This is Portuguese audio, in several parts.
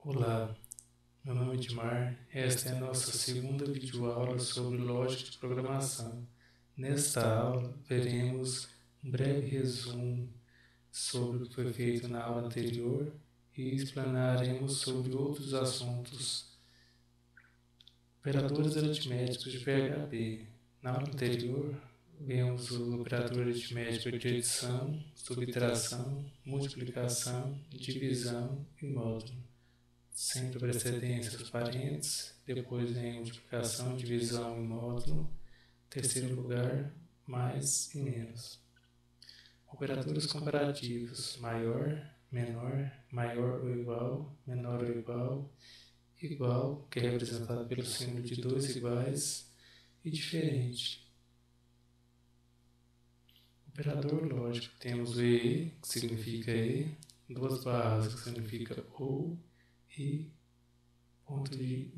Olá, meu nome é Edmar. Esta é a nossa segunda videoaula sobre lógica de programação. Nesta aula, veremos um breve resumo sobre o que foi feito na aula anterior e explanaremos sobre outros assuntos. Operadores aritméticos de PHP. Na aula anterior, vimos o operador aritmético de adição, subtração, multiplicação, divisão e módulo. Sempre precedência aos parentes, depois vem multiplicação, divisão e módulo, terceiro lugar, mais e menos. Operadores comparativos, maior, menor, maior ou igual, menor ou igual, igual, que é representado pelo símbolo de dois iguais, e diferente. Operador lógico, temos o e, que significa e, duas barras, que significa ou, e ponto de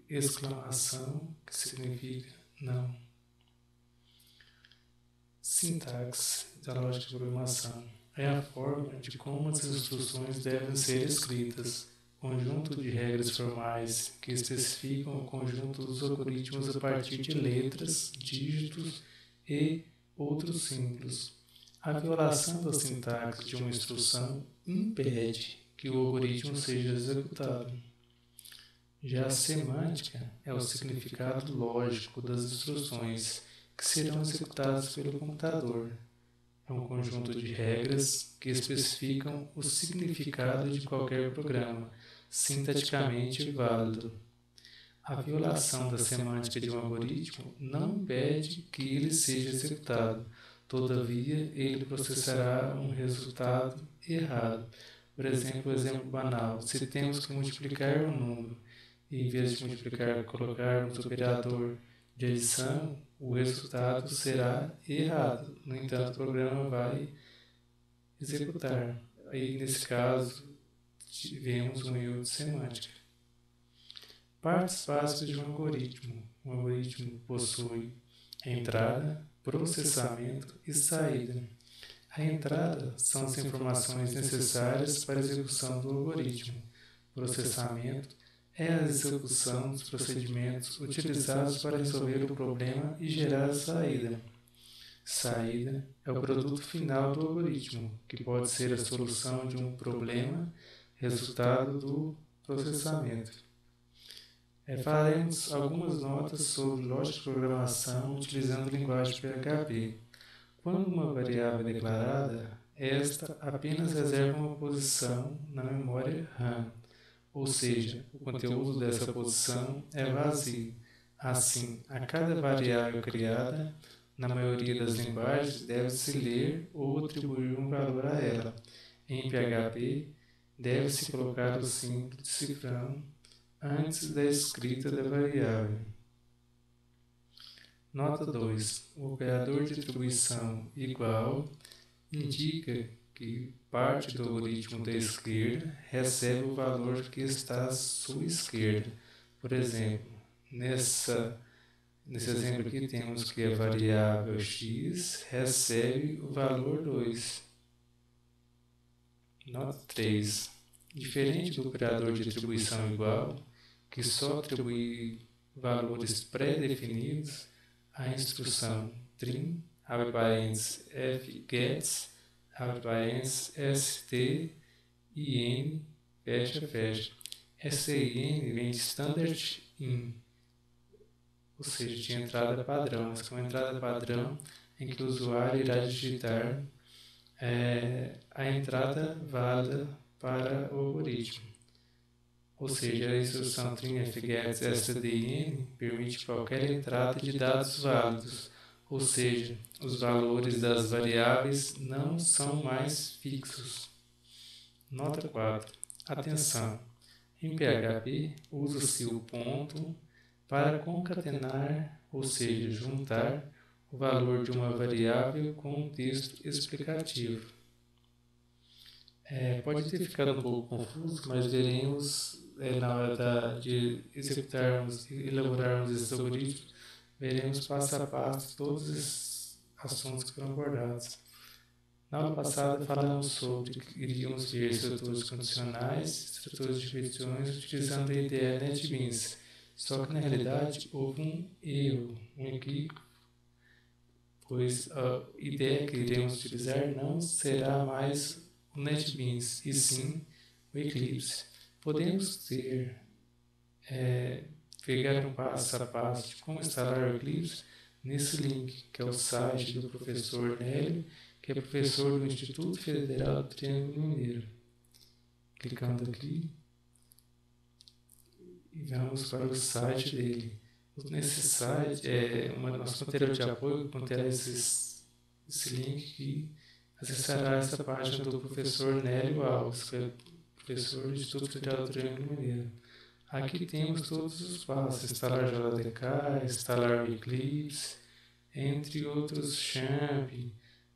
exclamação, que significa não. Sintaxe da lógica de programação é a forma de como as instruções devem ser escritas, conjunto de regras formais que especificam o conjunto dos algoritmos a partir de letras, dígitos e outros símbolos. A violação da sintaxe de uma instrução impede que o algoritmo seja executado. Já a semântica é o significado lógico das instruções que serão executadas pelo computador. É um conjunto de regras que especificam o significado de qualquer programa, sintaticamente válido. A violação da semântica de um algoritmo não impede que ele seja executado, todavia ele processará um resultado errado. Por exemplo, banal, se temos que multiplicar um número, e em vez de multiplicar, colocarmos o operador de adição, o resultado será errado. No entanto, o programa vai executar. Aí, nesse caso, tivemos um erro de semântica. Partes básicas de um algoritmo. Um algoritmo possui entrada, processamento e saída. A entrada são as informações necessárias para a execução do algoritmo. Processamento é a execução dos procedimentos utilizados para resolver o problema e gerar a saída. Saída é o produto final do algoritmo, que pode ser a solução de um problema, resultado do processamento. Faremos algumas notas sobre lógica de programação utilizando a linguagem PHP. Quando uma variável é declarada, esta apenas reserva uma posição na memória RAM. Ou seja, o conteúdo dessa posição é vazio. Assim, a cada variável criada, na maioria das linguagens, deve-se ler ou atribuir um valor a ela. Em PHP, deve-se colocar o símbolo de cifrão antes da escrita da variável. Nota 2. O operador de atribuição igual indica que parte do algoritmo da esquerda recebe o valor que está à sua esquerda. Por exemplo, nesse exemplo aqui temos que a variável x recebe o valor 2. Nota 3. Diferente do operador de atribuição igual, que só atribui valores pré-definidos, a instrução trim, abre parênteses, fgets, abre parênteses, st, in, fecha. Essa in vem de standard in, ou seja, de entrada padrão. Essa é uma entrada padrão em que o usuário irá digitar a entrada válida para o algoritmo. Ou seja, a instrução trim-fgets stdin permite qualquer entrada de dados válidos, ou seja, os valores das variáveis não são mais fixos. Nota 4. Atenção! Em PHP, usa-se o ponto para concatenar, ou seja, juntar o valor de uma variável com um texto explicativo. Pode ter ficado um pouco confuso, mas veremos na hora de executarmos e elaborarmos esses algoritmos, veremos passo a passo todos esses assuntos que foram abordados. Na aula passada falamos sobre que iríamos ver estruturas condicionais, estruturas de repetições, utilizando a ideia NetBeans. Só que na realidade houve um erro, um equívoco, pois a ideia que iremos utilizar não será mais o NetBeans, e sim o Eclipse. Podemos pegar um passo a passo de como instalar o Eclipse nesse link, que é o site do professor Nélio, que é professor do Instituto Federal do Triângulo Mineiro. Clicando aqui e vamos para o site dele. Nesse site, nosso material de apoio conterá esse link que acessará essa página do professor Nélio Alves, que é professor do Instituto Federal do Triângulo Mineiro. Aqui temos todos os passos: instalar JDK, instalar o Eclipse, entre outros champ,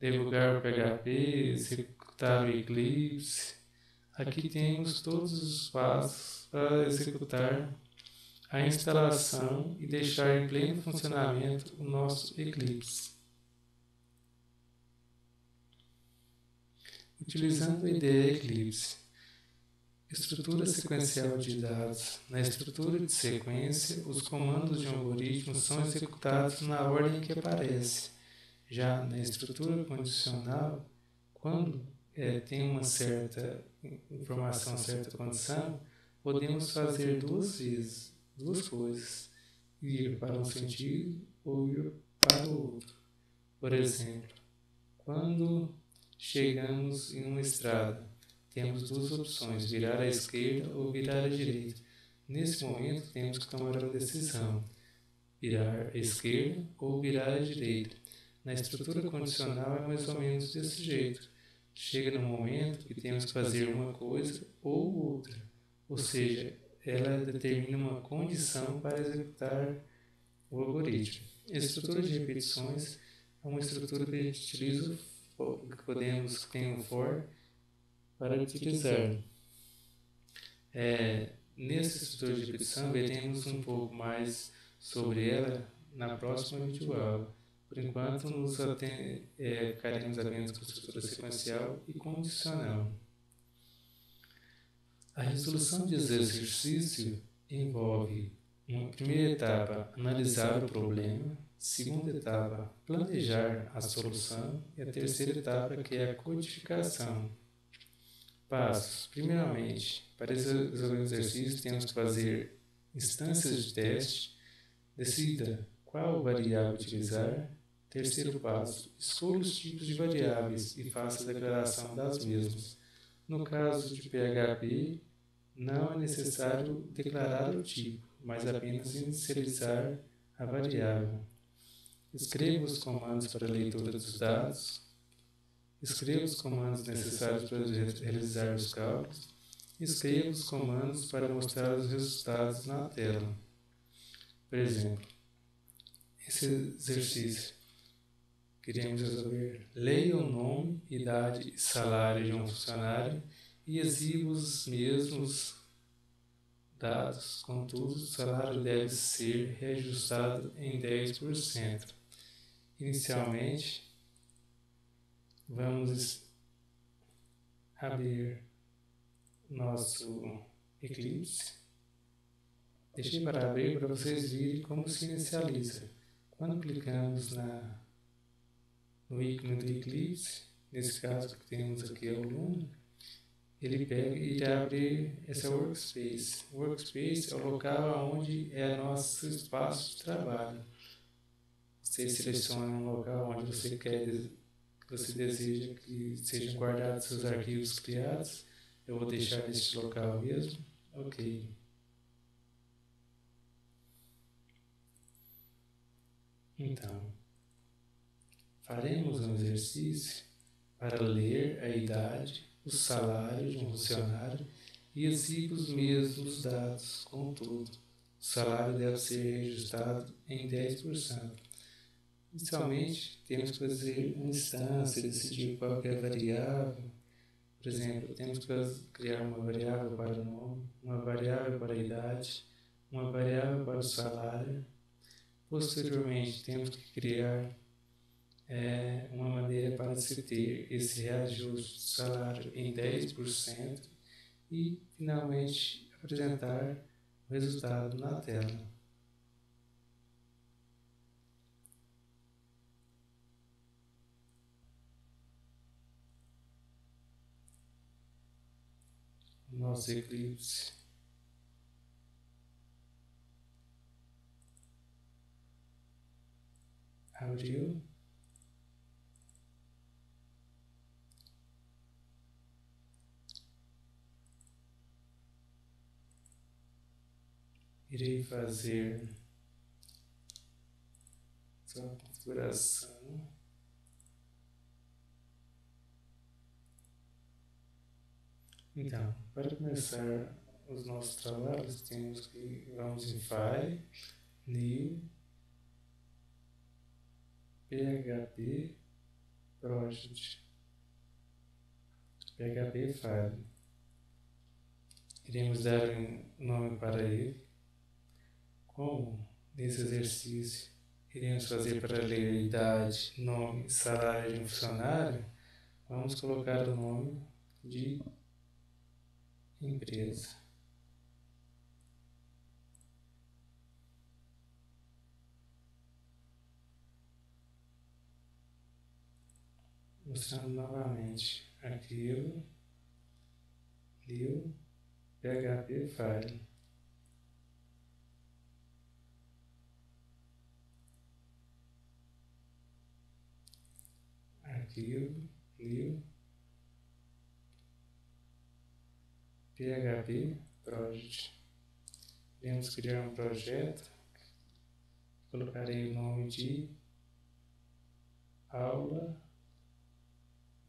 debugar o PHP, executar o Eclipse. Aqui temos todos os passos para executar a instalação e deixar em pleno funcionamento o nosso Eclipse. Utilizando a ideia Eclipse. Estrutura sequencial de dados. Na estrutura de sequência, os comandos de um algoritmo são executados na ordem que aparece. Já na estrutura condicional, quando tem uma certa informação, certa condição, podemos fazer duas coisas: ir para um sentido ou ir para o outro. Por exemplo, quando chegamos em uma estrada, temos duas opções: virar à esquerda ou virar à direita. Nesse momento, temos que tomar uma decisão: virar à esquerda ou virar à direita. Na estrutura condicional é mais ou menos desse jeito. Chega no momento que temos que fazer uma coisa ou outra, ou seja, ela determina uma condição para executar o algoritmo. A estrutura de repetições é uma estrutura que a gente utiliza, que tem um for para utilizar. Nessa estrutura de repetição, veremos um pouco mais sobre ela na próxima videoaula. Por enquanto, ficaremos apenas com estrutura sequencial e condicional. A resolução de exercício envolve, uma primeira etapa, analisar o problema; segunda etapa, planejar a solução; e a terceira etapa, que é a codificação. Passos. Primeiramente, para resolver o exercício, temos que fazer instâncias de teste. Decida qual variável utilizar. Terceiro passo, escolha os tipos de variáveis e faça a declaração das mesmas. No caso de PHP, não é necessário declarar o tipo, mas apenas inicializar a variável. Escreva os comandos para a leitura dos dados. Escreva os comandos necessários para realizar os cálculos. Escreva os comandos para mostrar os resultados na tela. Por exemplo, esse exercício queremos resolver: leia o nome, idade e salário de um funcionário e exiba os mesmos dados, contudo, o salário deve ser reajustado em 10%. Inicialmente, vamos abrir nosso Eclipse. Deixei para abrir para vocês verem como se inicializa. Quando clicamos no ícone do Eclipse, nesse caso que temos aqui o aluno, ele pega e abre essa workspace. O workspace é o local onde é nosso espaço de trabalho. Você seleciona um local onde você deseja que sejam guardados seus arquivos criados. Eu vou deixar neste local mesmo. Ok. Então, faremos um exercício para ler a idade, o salário de um funcionário e exiba os mesmos dados. Contudo, o salário deve ser reajustado em 10%. Inicialmente, temos que fazer uma instância, decidir qual é a variável. Por exemplo, temos que criar uma variável para o nome, uma variável para a idade, uma variável para o salário. Posteriormente, temos que criar uma maneira para se ter esse reajuste de salário em 10% e, finalmente, apresentar o resultado na tela. Nosso Eclipse. Abriu. Irei fazer sua configuração. Então, para começar os nossos trabalhos, vamos em File, New, PHP Project, PHP File. Iremos dar um nome para ele. Como nesse exercício iremos fazer para ler a idade, nome, salário de um funcionário, vamos colocar o nome de empresa. Mostrando novamente arquivo, new, PHP File. Arquivo, new, PHP Project. Iremos criar um projeto. Colocarei o nome de aula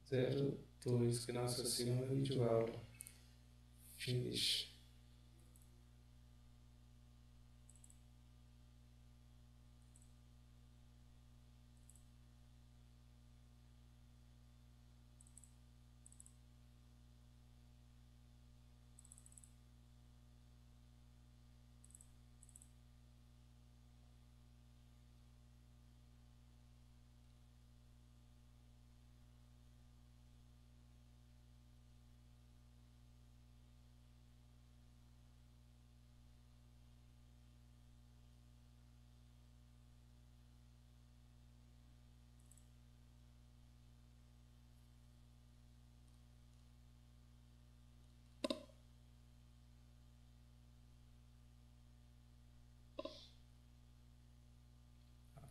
02, que é nossa segunda videoaula. Finish.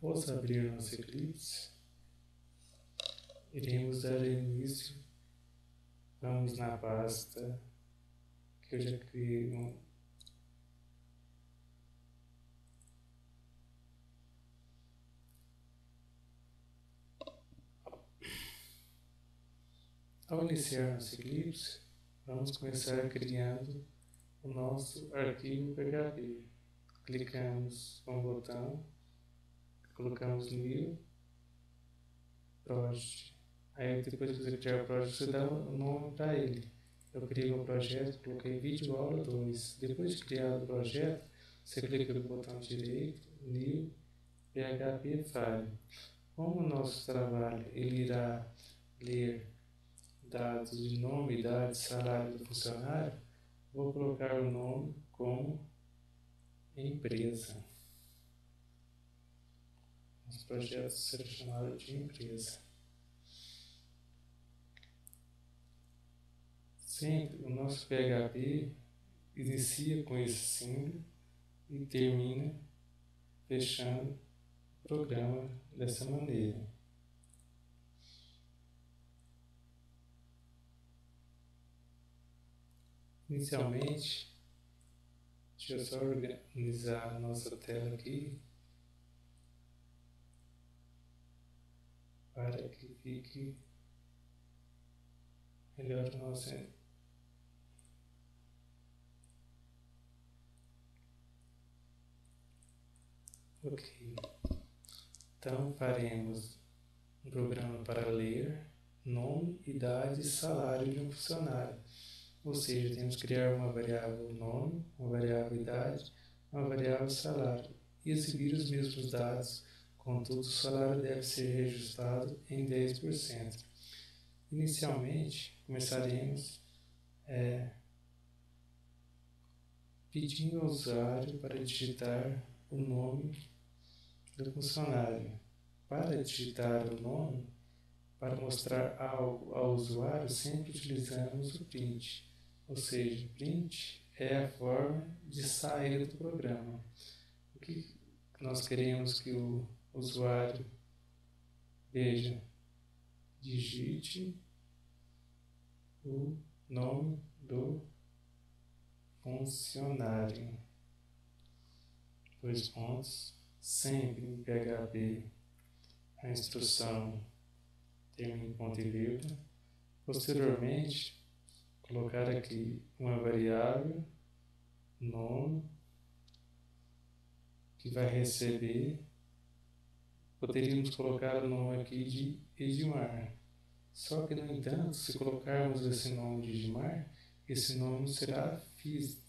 Após abrir nosso Eclipse, iremos dar início. Vamos na pasta que eu já criei Ao iniciar nosso Eclipse, vamos começar criando o nosso arquivo PHP. Clicamos com o botão, colocamos New Project. Aí depois que você criar o projeto, você dá um nome para ele. Eu criei um projeto, coloquei Vídeo Aula 2. Depois de criado o projeto, você clica no botão direito, New PHP File. Como o nosso trabalho ele irá ler dados de nome, idade, salário do funcionário, vou colocar o nome como empresa. Os projetos serão chamados de empresa. Sempre o nosso PHP inicia com esse símbolo e termina fechando o programa dessa maneira. Inicialmente, deixa eu só organizar a nossa tela aqui para que fique melhor o nosso. Ok. Então faremos um programa para ler nome, idade e salário de um funcionário. Ou seja, temos que criar uma variável nome, uma variável idade, uma variável salário e exibir os mesmos dados Contudo, o salário deve ser reajustado em 10%. Inicialmente, começaremos pedindo ao usuário para digitar o nome do funcionário. Para digitar o nome, para mostrar algo ao usuário, sempre utilizamos o print. Ou seja, o print é a forma de sair do programa. O que nós queremos que o usuário veja? Digite o nome do funcionário. 2 pontos. Sempre em PHP, a instrução termina em ponto e vírgula. Posteriormente, colocar aqui uma variável, nome, que vai receber. Poderíamos colocar o nome aqui de Edmar. Só que, no entanto, se colocarmos esse nome de Edmar, esse nome será fixo.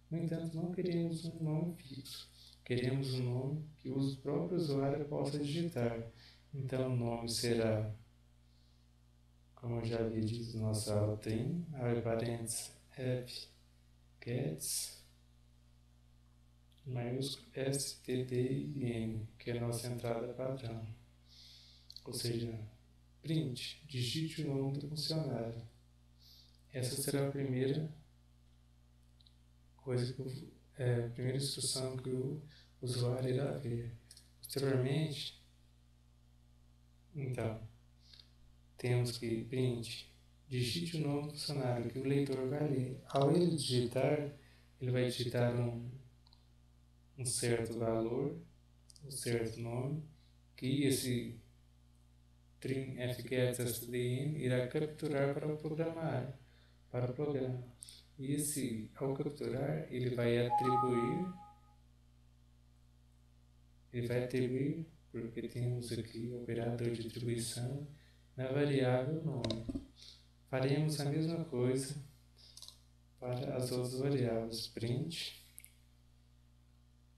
No entanto, não queremos um nome fixo. Queremos um nome que o próprio usuário possa digitar. Então, o nome será, como eu já havia dito na nossa aula, tem, abre parênteses, fgets, maiúsculo stdin, que é a nossa entrada padrão. Ou seja, print, digite o nome do funcionário. Essa será a primeira coisa a primeira instrução que o usuário irá ver. Posteriormente, então, temos que print, digite o nome do funcionário que o leitor vai ler. Ao ele digitar, ele vai digitar um certo valor, um certo nome, que esse trim fgets.stdin irá capturar para o programa. E ao capturar, ele vai atribuir, porque temos aqui o operador de atribuição, na variável nome. Faremos a mesma coisa para as outras variáveis. Print,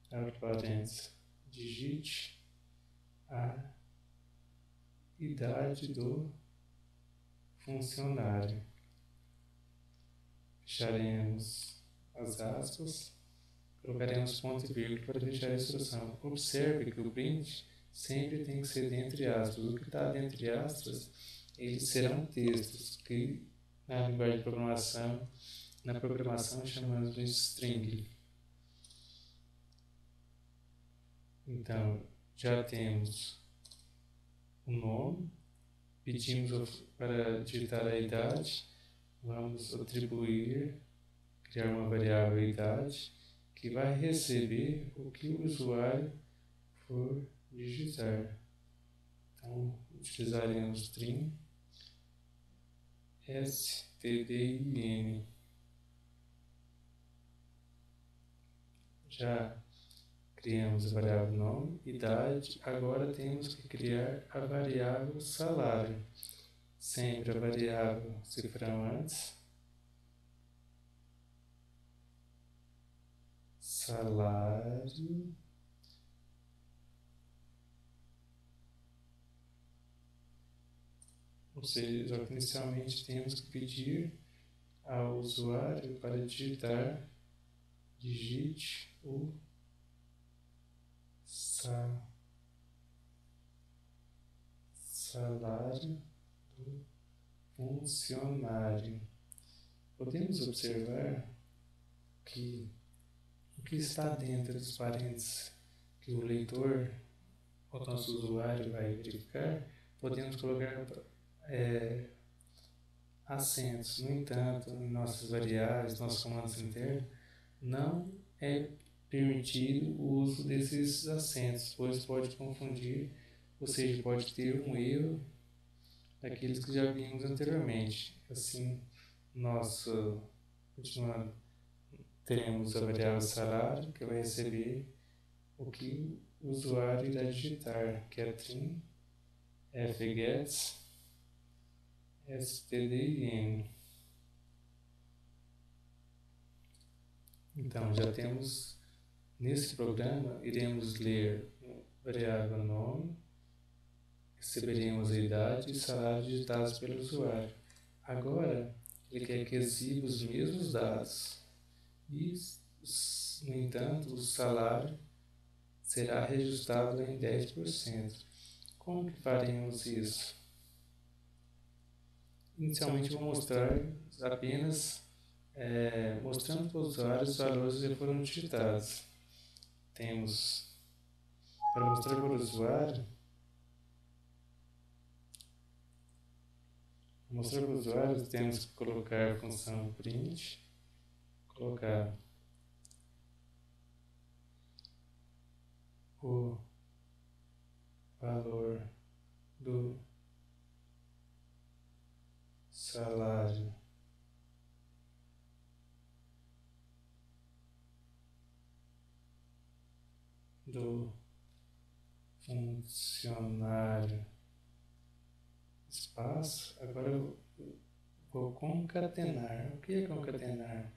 abre parênteses, digite a idade do funcionário. Fecharemos as aspas, colocaremos ponto e vírgula para fechar a instrução. Observe que o print sempre tem que ser dentre aspas. O que está dentre aspas, eles serão textos que na linguagem de programação, chamamos de string. Então, já temos o nome, pedimos para digitar a idade, vamos atribuir, criar uma variável idade, que vai receber o que o usuário for digitar. Então, utilizaremos string stdin. Já criamos a variável nome, idade, agora temos que criar a variável salário. Sempre a variável cifrão antes, salário, ou seja, inicialmente temos que pedir ao usuário para digite o salário do funcionário. Podemos observar que o que está dentro dos parênteses que o leitor, o nosso usuário, vai verificar, podemos colocar acentos. No entanto, em nossas variáveis, nossos comandos internos, não é permitido o uso desses acentos, pois pode confundir, ou seja, pode ter um erro daqueles que já vimos anteriormente. Assim, continuando, teremos a variável salário, que vai receber o que o usuário irá digitar, que é trim fgets stdin. Então, já temos Nesse programa, iremos ler a variável nome, receberemos a idade e salário digitados pelo usuário. Agora, ele quer que exiba os mesmos dados e, no entanto, o salário será reajustado em 10%. Como que faremos isso? Inicialmente vou mostrar apenas mostrando para o usuário os valores que foram digitados. Temos, para mostrar para o usuário, temos que colocar a função print, colocar o valor do salário do funcionário, espaço. Agora eu vou concatenar. O que é concatenar?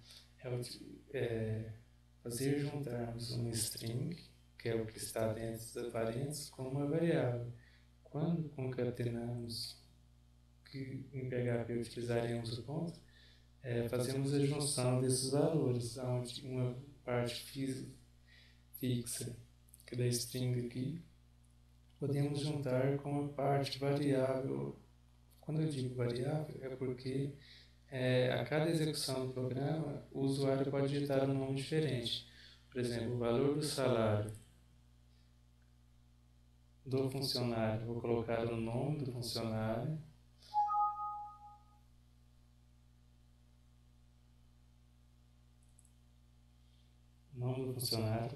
Fazer juntarmos uma string, que é o que está dentro dos parênteses, com uma variável. Quando concatenamos, que em PHP utilizaremos o ponto, fazemos a junção desses valores, onde uma parte fixa, que é da string aqui, podemos juntar com a parte variável. Quando eu digo variável, é porque a cada execução do programa, o usuário pode digitar um nome diferente. Por exemplo, o valor do salário do funcionário, vou colocar o nome do funcionário,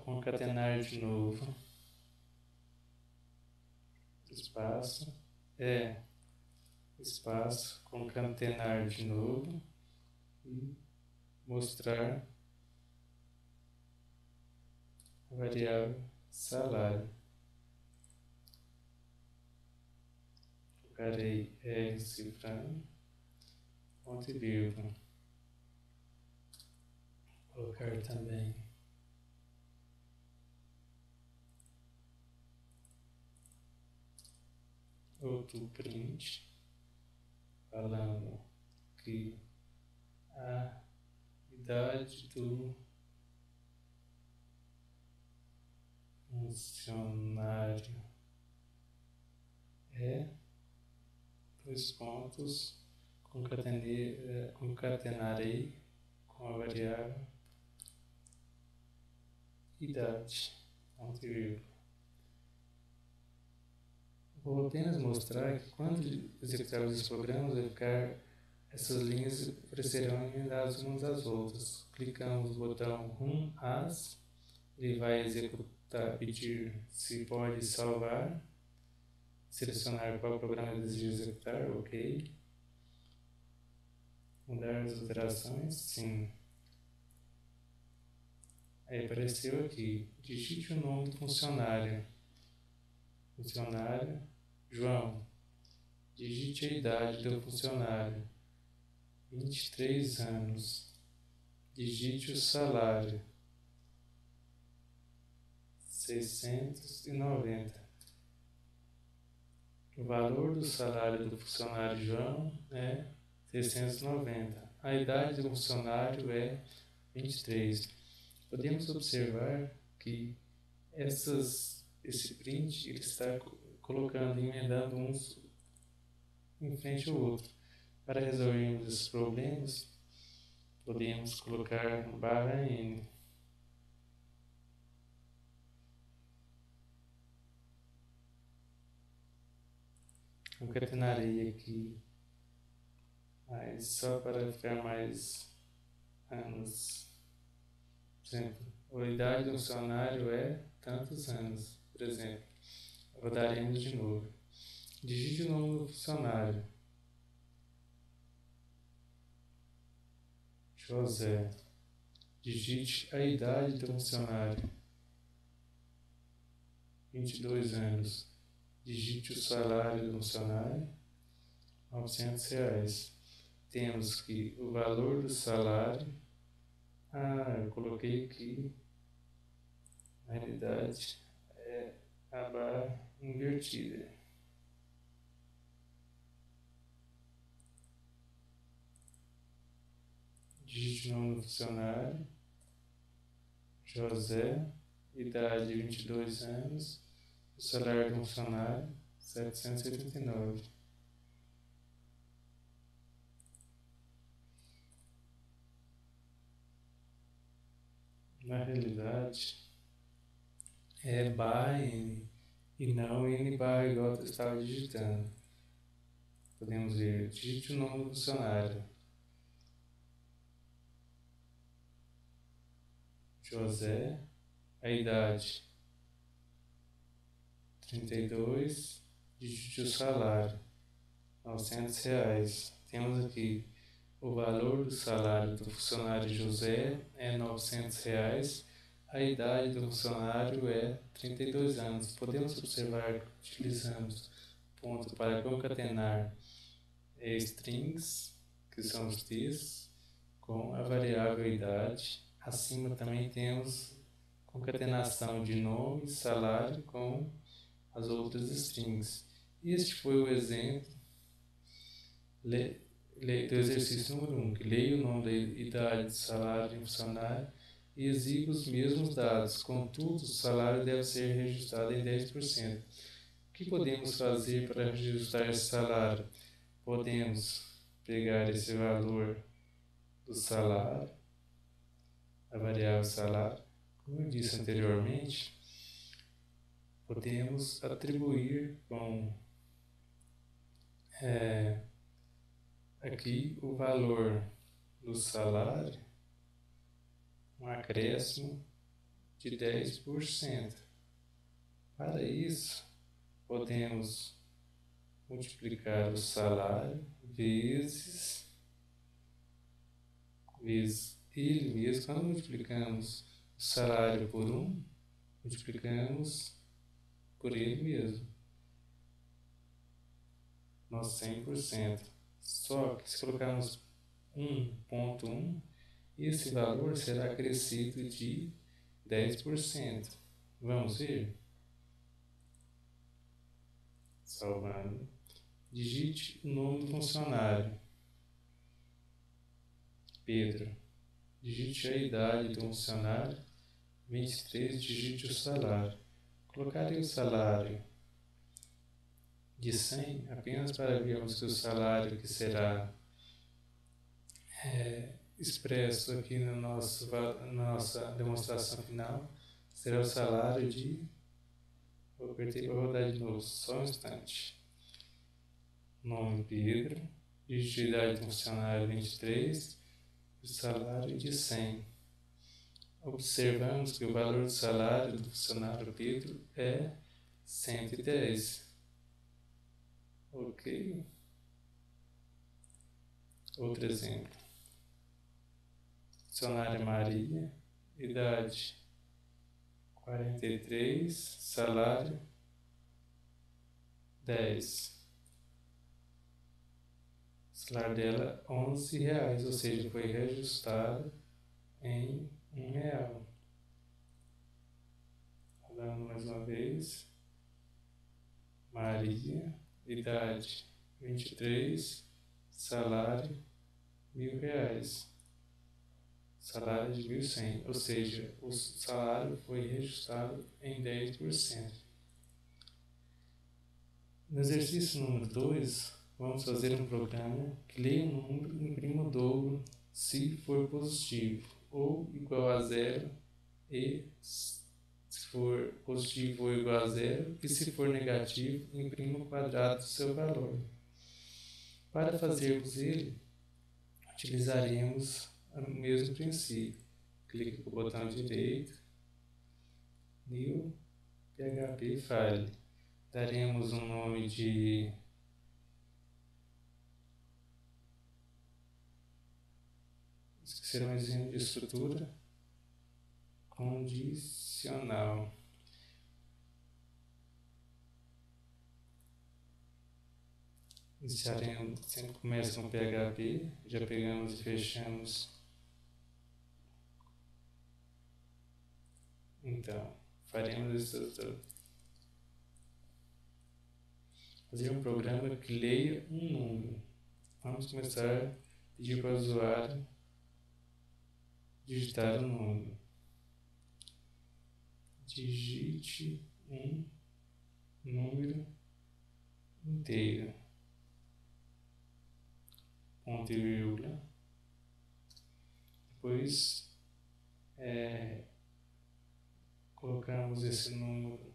concatenar de novo, espaço, espaço, concatenar de novo e mostrar a variável salário. Colocarei R cifrando, ponto e vírgula. Colocar também outro print, falando que a idade do funcionário é dois pontos, concatenarei com a variável idade, ponto e vírgula. Vou apenas mostrar que quando executarmos esse programa, essas linhas aparecerão emendadas umas às outras. Clicamos no botão Run As, ele vai executar, pedir se pode salvar, selecionar qual programa deseja executar, ok. Mudar as alterações, sim. Aí apareceu aqui, digite o nome do funcionário. Funcionário, João. Digite a idade do funcionário, 23 anos. Digite o salário, 690. O valor do salário do funcionário João é 690. A idade do funcionário é 23. Podemos observar que esse print ele está colocando, emendando uns em frente ao outro. Para resolvermos esses problemas, podemos colocar /n. Concatenarei aqui, mas só para ficar mais anos. Por exemplo, a idade do funcionário é tantos anos, por exemplo. Rodaremos de novo. Digite o nome do funcionário. José. Digite a idade do funcionário. 22 anos. Digite o salário do funcionário. R$900. Temos que o valor do salário. Eu coloquei aqui Na realidade, é a barra invertida. Digite o nome do funcionário, José, idade 22 anos, o salário do funcionário, 789. Na realidade, é barra N e não N barra igual eu estava digitando. Podemos ver, digite o nome do funcionário, José, a idade 32, digite o salário, R$ 900. Temos aqui o valor do salário do funcionário José é R$ 900, a idade do funcionário é 32 anos. Podemos observar que utilizamos ponto para concatenar strings, que são os textos, com a variável idade. Acima também temos concatenação de nome e salário com as outras strings. Este foi o exemplo do exercício número 1, que leia o nome da idade, salário e funcionário e exiba os mesmos dados. Contudo, o salário deve ser reajustado em 10%. O que podemos fazer para reajustar esse salário? Podemos pegar esse valor do salário, a variável salário, como eu disse anteriormente, podemos atribuir com aqui o valor do salário, um acréscimo de 10%. Para isso, podemos multiplicar o salário vezes ele mesmo. Quando multiplicamos o salário por 1, multiplicamos por ele mesmo, nosso 100%. Só que se colocarmos 1,1, esse valor será acrescido de 10%. Vamos ver? Salvando. Digite o nome do funcionário, Pedro. Digite a idade do funcionário, 23. Digite o salário. Colocarei o salário de 100 apenas para vermos que o salário que será expresso aqui na nossa demonstração final será o salário de... Vou apertar para rodar de novo, só um instante. Nome Pedro, digite a idade do funcionário 23, o salário de 100. Observamos que o valor do salário do funcionário Pedro é 110. Ok. Outro exemplo. Funcionária Maria, idade 43, salário 10. O salário dela é R$ 11, ou seja, foi reajustado em R$ 1. Falando mais uma vez. Maria, idade 23, salário R$ 1.000. Salário de 1.100, ou seja, o salário foi reajustado em 10%. No exercício número 2, vamos fazer um programa que leia um número e imprima o dobro se for positivo ou igual a 0 e se for positivo ou igual a 0 e se for negativo, imprima o quadrado do seu valor. Para fazermos ele, utilizaremos o mesmo princípio. Clique com o botão direito, New PHP File. Daremos um nome de será um exemplo de estrutura condicional. Iniciaremos, sempre começa com PHP, já pegamos e fechamos. Então, faremos essa fazer um programa que leia um número. Vamos começar a pedir para o usuário digitar um número. Digite um número inteiro. Ponto e vírgula. Depois colocamos esse número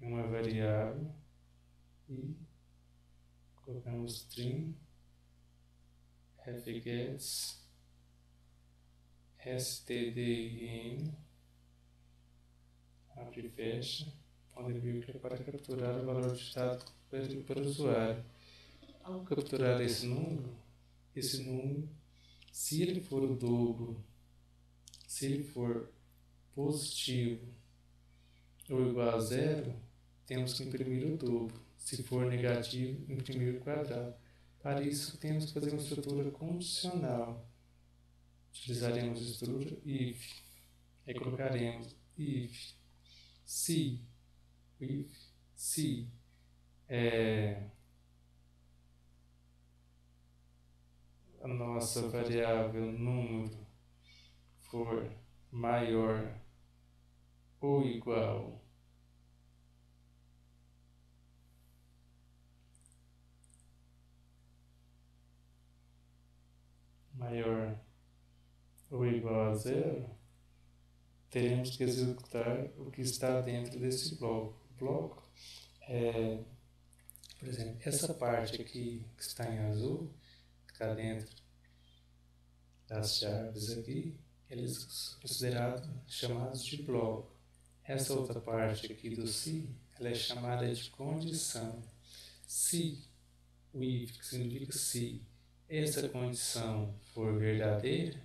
em uma variável e colocamos string fgets stdin abre e fecha ponto e vírgula para capturar o valor digitado para o usuário. Ao capturar esse número, se ele for o dobro, se ele for positivo ou igual a zero, temos que imprimir o dobro. Se for negativo, imprimir o quadrado. Para isso, temos que fazer uma estrutura condicional. Utilizaremos a estrutura if. Aí colocaremos if se a nossa variável número for maior ou igual a zero, teremos que executar o que está dentro desse bloco. O bloco por exemplo, essa parte aqui que está em azul, que está dentro das chaves aqui, eles são considerados chamados de bloco. Essa outra parte aqui do se, ela é chamada de condição. Se, o if, que significa se essa condição for verdadeira,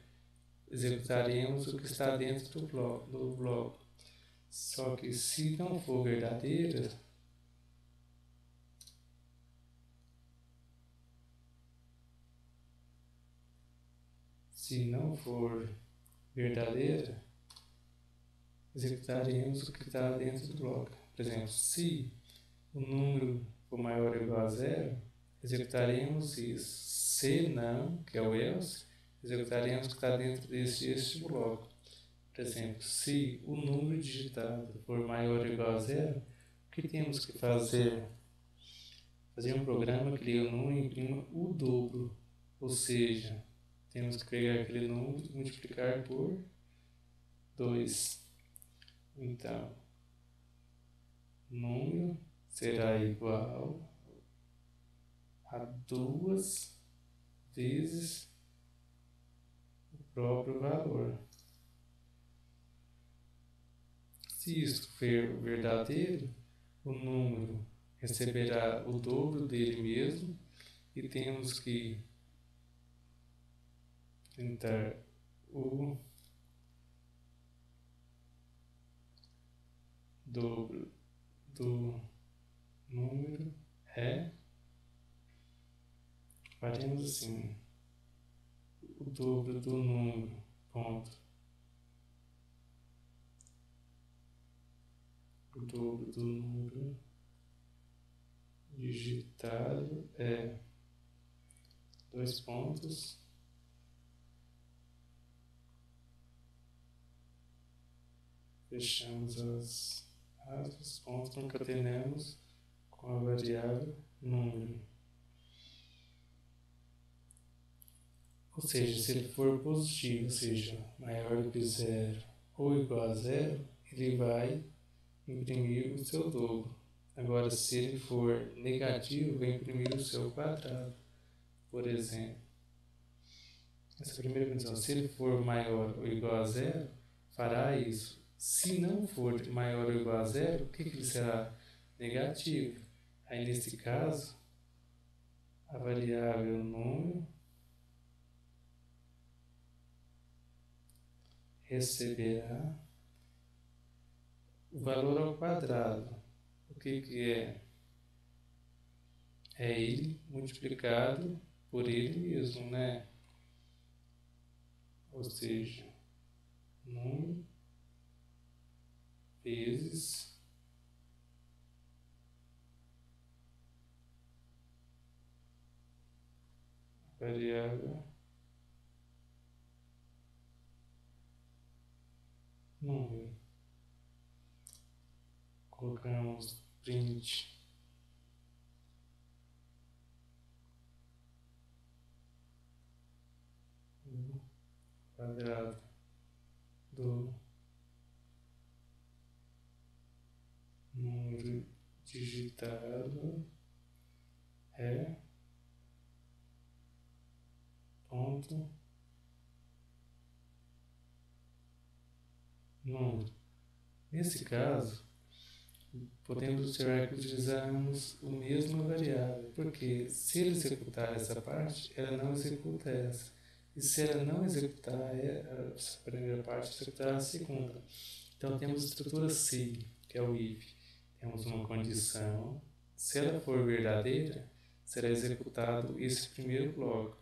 executaremos o que está dentro do bloco. Só que se não for verdadeira, executaremos o que está dentro do bloco. Por exemplo, se o número for maior ou igual a zero, executaremos isso. Se não, que é o else, executaremos o que está dentro deste bloco. Por exemplo, se o número digitado for maior ou igual a zero, o que temos que fazer? Fazer um programa que leia o número e imprima o dobro. Ou seja, temos que pegar aquele número e multiplicar por 2. Então, número será igual a 2 vezes o próprio valor. Se isso for verdadeiro, o número receberá o dobro dele mesmo e temos que tentar o dobro do número faremos assim, o dobro do número, ponto. O dobro do número digitado é 2 pontos, fechamos as aspas, pontos, concatenamos com a variável número. Ou seja, se ele for positivo, ou seja, maior do que zero ou igual a zero, ele vai imprimir o seu dobro. Agora, se ele for negativo, vai imprimir o seu quadrado. Por exemplo, essa primeira condição, se ele for maior ou igual a zero, fará isso. Se não for maior ou igual a zero, o que ele será? Negativo. Aí, nesse caso, a variável número receberá o valor ao quadrado. O que é? É ele multiplicado por ele mesmo, né? Ou seja, número vezes variável número. Colocamos print quadrado do número digitado é ponto número. Nesse caso, podemos observar que utilizamos a mesma variável, porque se ele executar essa parte, ela não executa essa. E se ela não executar essa primeira parte, executará a segunda. Então temos a estrutura C, que é o if. Temos uma condição. Se ela for verdadeira, será executado esse primeiro bloco.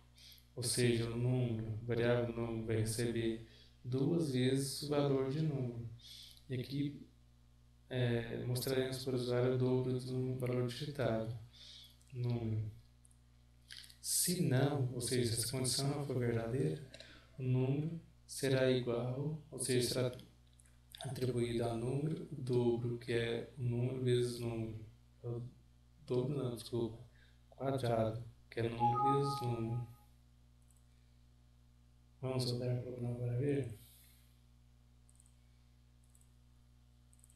Ou seja, o número, a variável número vai receber 2 vezes o valor de número. E aqui mostraremos para o usuário o dobro do valor digitado, número. Se não, ou seja, se essa condição não for verdadeira, o número será igual, ou seja, será atribuído ao número o dobro, que é o número vezes número. O dobro não, desculpa. Quadrado, que é número vezes número. Vamos rodar o programa para ver?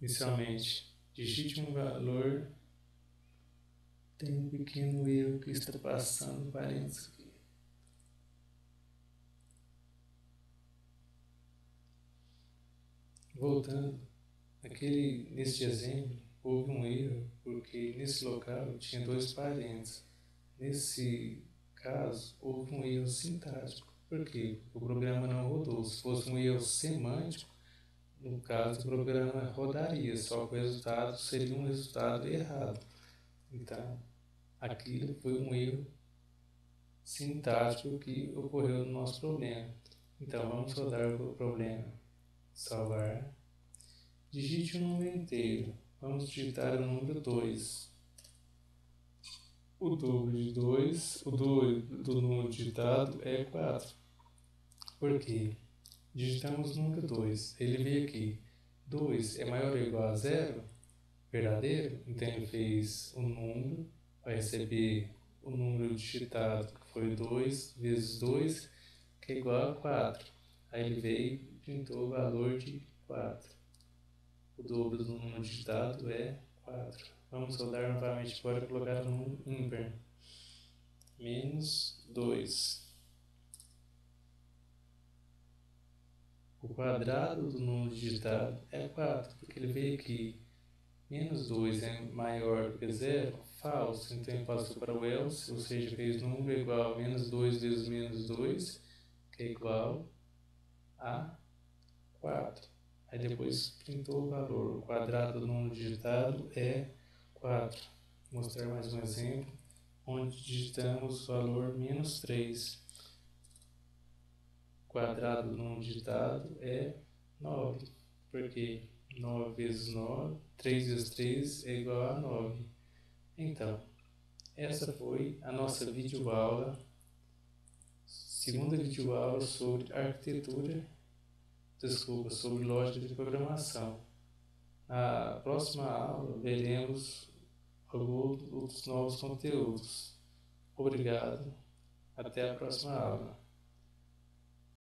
Inicialmente, digite um valor. Tem um pequeno erro que está passando parênteses aqui. Voltando, neste exemplo, houve um erro, porque nesse local tinha 2 parênteses. Nesse caso, houve um erro sintático. Por quê? O programa não rodou. Se fosse um erro semântico, no caso, o programa rodaria, só que o resultado seria um resultado errado. Então, aquilo foi um erro sintático que ocorreu no nosso problema. Então, vamos rodar o problema. Salvar. Digite um número inteiro. Vamos digitar o número 2. O dobro de 2, o dobro do número digitado é 4. Por quê? Digitamos o número 2. Ele veio aqui. 2 é maior ou igual a 0? Verdadeiro? Então ele fez o número, vai receber o número digitado, que foi 2 vezes 2, que é igual a 4. Aí ele veio e pintou o valor de 4. O dobro do número digitado é 4. Vamos rodar novamente agora e colocar o número ímpar. Menos 2. O quadrado do número digitado é 4, porque ele veio aqui. Menos 2 é maior do que 0? Falso. Então ele passou para o else, ou seja, fez número igual a menos 2 vezes menos 2, que é igual a 4. Aí depois printou o valor. O quadrado do número digitado é 4. Vou mostrar mais um exemplo, onde digitamos o valor menos 3. O quadrado do número digitado é 9. Por quê? 9 vezes 9, 3 vezes 3 é igual a 9. Então, essa foi a nossa videoaula, segunda videoaula sobre sobre lógica de programação. Na próxima aula, veremos alguns outros novos conteúdos. Obrigado. Até a próxima aula.